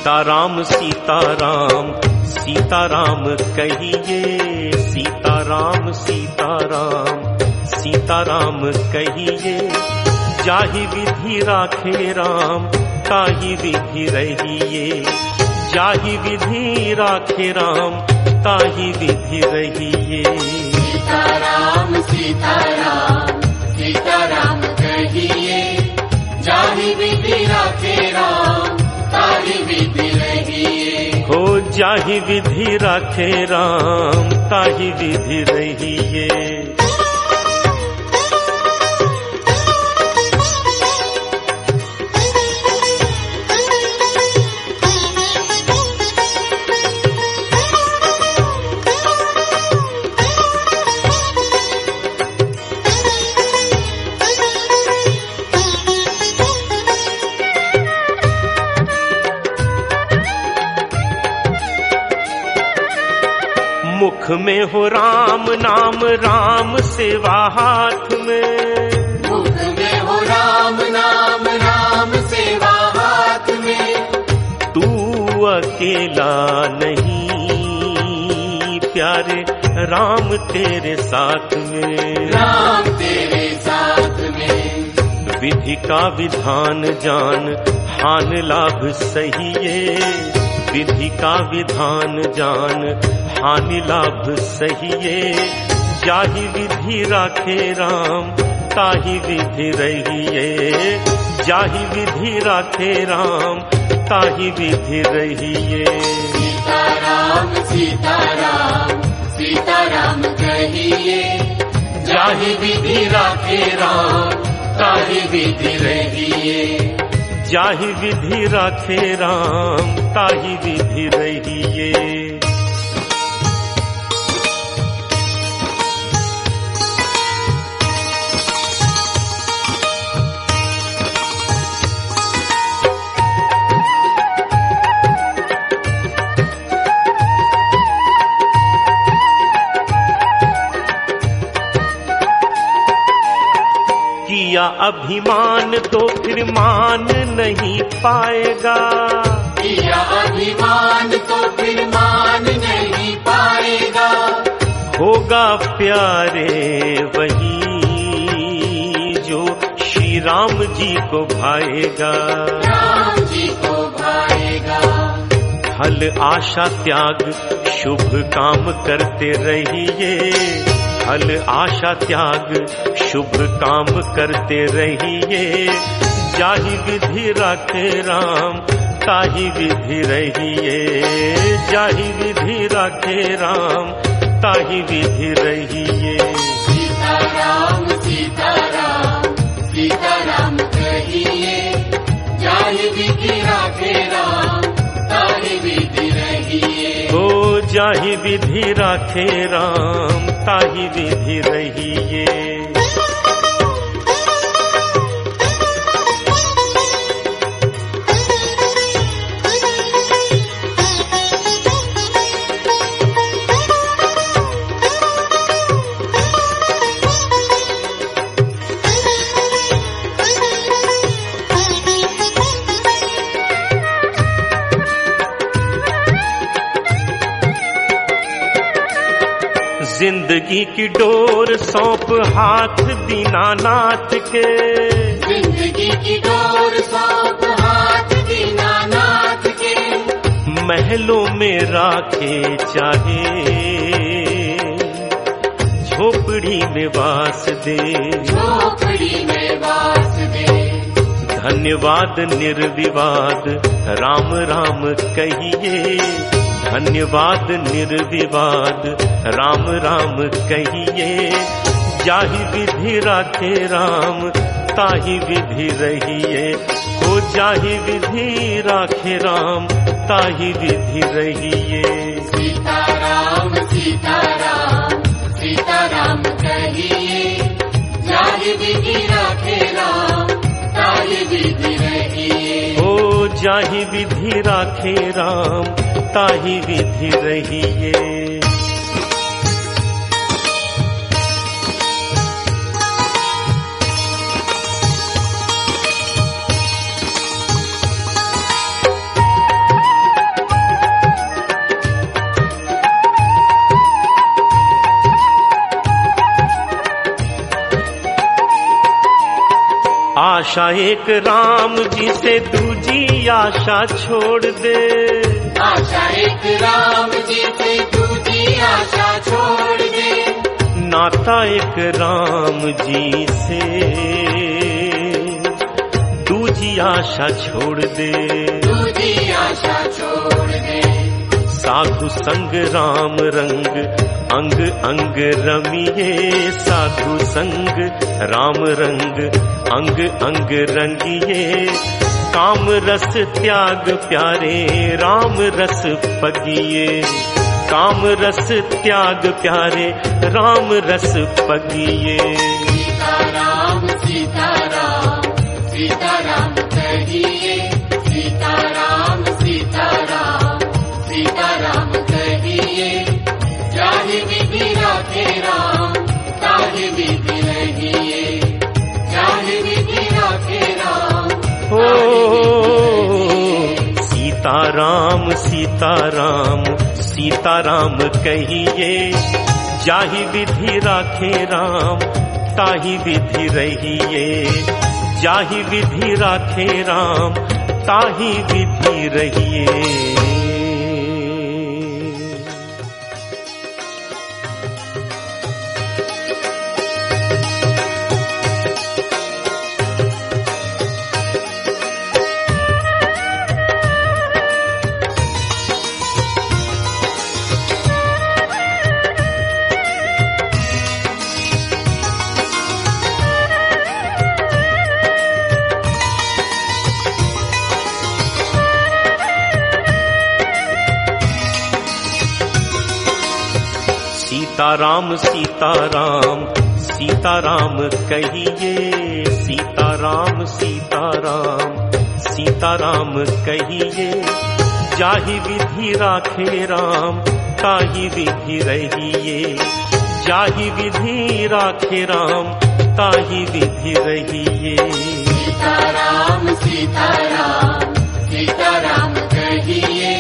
सीताराम सीताराम सीताराम कहिए, सीताराम सीताराम सीताराम कहिए। जाहि विधि राखे राम ताहि विधि रहिए, जाहि विधि राखे राम ताहि विधि रहिए। सीताराम सीताराम सीताराम कहिए, जाहि विधि राखे राम ताहि विधि रहिए। हो जाहि विधि राखे राम ताहि विधि रहिए। मुख में हो राम नाम, राम सेवा हाथ में। मुख में हो राम नाम, राम सेवा हाथ में। तू अकेला नहीं प्यारे, राम तेरे साथ में, राम तेरे साथ में। विधि का विधान जान, हान लाभ सहिए। विधि का विधान जान, हानि लाभ सहिए। जाहि विधि राखे राम ताहि विधि रहिए, जाहि विधि राखे राम ताहि विधि रहिए। सीताराम सीताराम सीताराम कहिए, जाहि विधि राखे राम ताहि विधि रहिए। जाहि विधि राखे राम ताहि विधि रहिए। किया अभिमान तो फिर मान नहीं पाएगा, किया अभिमान तो फिर मान नहीं पाएगा। होगा प्यारे वही जो श्री राम जी को भाएगा, राम जी को भाएगा। फल आशा त्याग शुभ काम करते रहिए, फल आशा त्याग शुभ काम करते रहिए। जाहि विधि राखे राम ताहि विधि रहिए, जाहि विधि राखे राम ताहि विधि रहिए। सीताराम सीताराम सीताराम कहिए, जाहि विधि राखे राम ताहि विधि रहिए। हो जाहि विधि राखे राम ताहि विधि रहिए। जिंदगी की डोर सौंप हाथ दीनानाथ के, जिंदगी की डोर सौंप हाथ दीनानाथ के। महलों में राखे चाहे झोपड़ी में वास दे, झोपड़ी में वास दे। धन्यवाद निर्विवाद राम राम कहिए, धन्यवाद निर्विवाद राम राम कहिए। जाहि विधि राखे राम ताहि विधि रहिए, हो जाहि विधि राखे राम ताहि विधि रहिए। सीताराम सीताराम सीताराम कहिए, जाहि विधि राखे राम ताहि विधि रहिए। हो जाहि विधि राखे राम ताहि विधि रहिए। आशा एक राम जी से दूजी आशा छोड़ दे, आशा एक राम जी से दूजी आशा छोड़ दे, नाता एक राम जी से दूजी आशा छोड़ दे, दूजी आशा छोड़ दे। साधु संग राम रंग अंग अंग रमिए, साधु संग राम रंग अंग अंग रंगिए, काम रस त्याग प्यारे राम रस पगिए, काम रस त्याग प्यारे राम रस पगिए। सीताराम सीताराम सीताराम कहिए, सीताराम सीताराम सीताराम कहिए, जाहि विधि राखे राम ताहि विधि रहिए, जाहि विधि राखे राम सीताराम सीताराम सीताराम कहिए, जाहि विधि राखे राम ताहि विधि रहिए, जाहि विधि राखे राम ताहि विधि रहिए। सीताराम सीताराम सीताराम कहिए, सीताराम सीताराम सीताराम कहिए, जाहि विधि राखे राम ताहि विधि रहिए, जाहि विधि राखे राम ताहि विधि रहिए। सीताराम सीताराम सीताराम कहिए,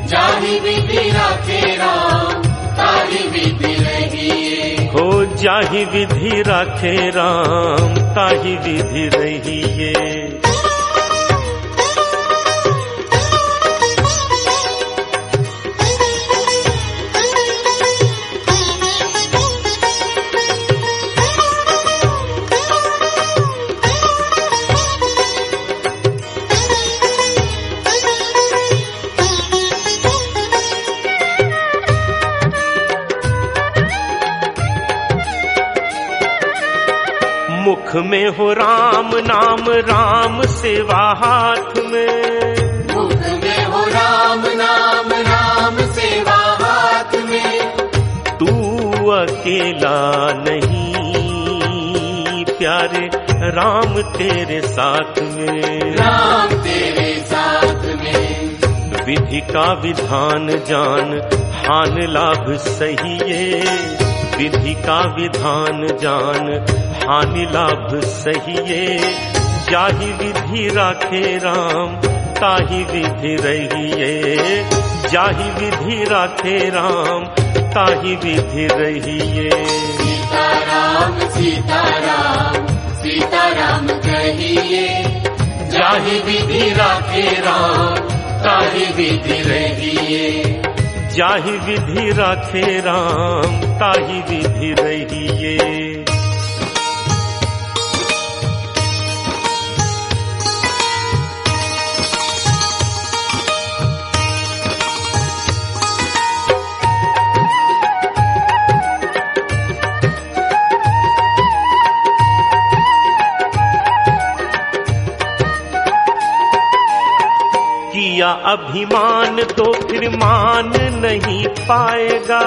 जाहि विधि राखे राम ताहि विधि रहिए, हो जाहि विधि राखे राम ताहि विधि रहिए। मुख में हो राम नाम राम सेवा हाथ में, मुख में हो राम नाम राम सेवा हाथ में, तू अकेला नहीं प्यारे राम तेरे साथ में, राम तेरे साथ में, विधि का विधान जान हान लाभ सहिए, विधि का विधान जान हानि लाभ सहिए, जाहि विधि राखे राम ताहि विधि रहिए, जाहि विधि राखे राम ताहि विधि रहिए। सीताराम सीताराम सीताराम कहिए, जाहि विधि राखे राम ताहि विधि रहिए, जाहि विधि राखे राम ताहि विधि रहिए। किया अभिमान तो फिर मान नहीं पाएगा,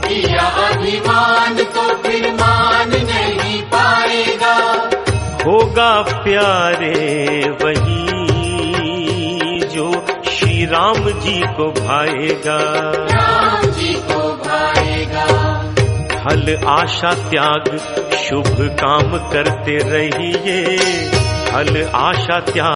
किया अभिमान तो फिर मान नहीं पाएगा, होगा प्यारे वही जो श्री राम जी को भाएगा, राम जी को भाएगा। फल आशा त्याग शुभ काम करते रहिए, फल आशा त्याग